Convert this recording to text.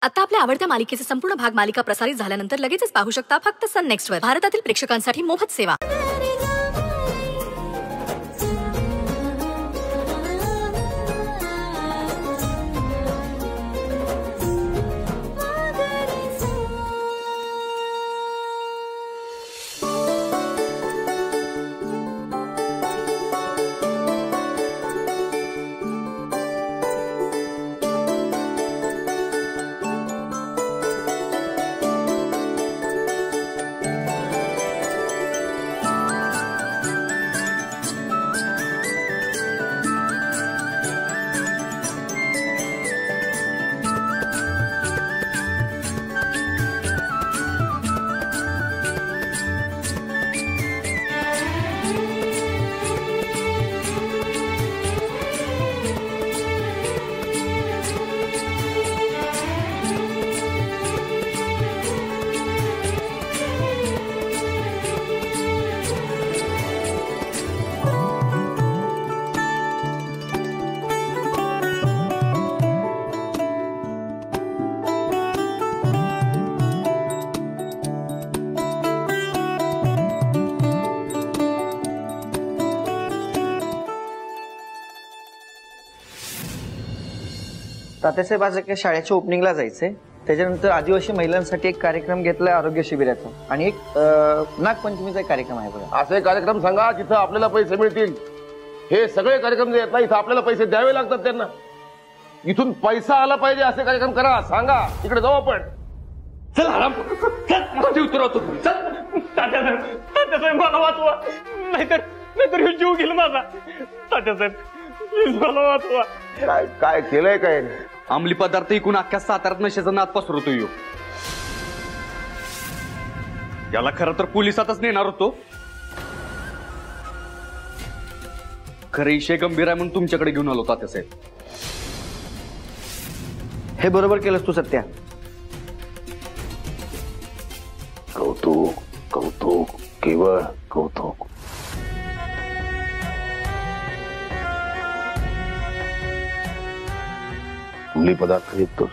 आता आपल्या आवडत्या मालिकेचे संपूर्ण भाग मालिका प्रसारित झाल्यानंतर लगेचच पाहू शकता फक्त सन नेक्स्ट वर. भारतातील प्रेक्षकांसाठी मोफत सेवा. तात्यासाहेब आज एका शाळेच्या ओपनिंगला जायचंय. त्याच्यानंतर आदिवासी महिलांसाठी एक कार्यक्रम घेतलाय आरोग्य शिबिराचा आणि एक नागपंचमीचा एक कार्यक्रम आहे बघा. असे कार्यक्रम सांगा जिथं आपल्याला पैसे मिळतील. हे सगळे कार्यक्रम जे आहेत ना इथं आपल्याला पैसे द्यावे लागतात त्यांना. इथून पैसा आला पाहिजे असे कार्यक्रम करा. सांगा इकडे जाऊ आपण. चल आराम माझी उतरवतो. तात्यासाहेब मला वाचवा नाहीतर हे जीव गेला माझा. तात्यासाहेब मला वाचवा. काय काय केलंय काय. अंमली पदार्थ इकून अख्ख्या साताऱ्यात नशेचा नाद पसरतो. याला खरं तर पोलिसातच नेणार होतो. खरं विषय गंभीर आहे म्हणून तुमच्याकडे घेऊन आलो तात्यासाहेब. हे बरोबर केलंस तू सत्या. कौतुक कौतुक केवळ कौतुक. अंमली पदार्थ विकतोस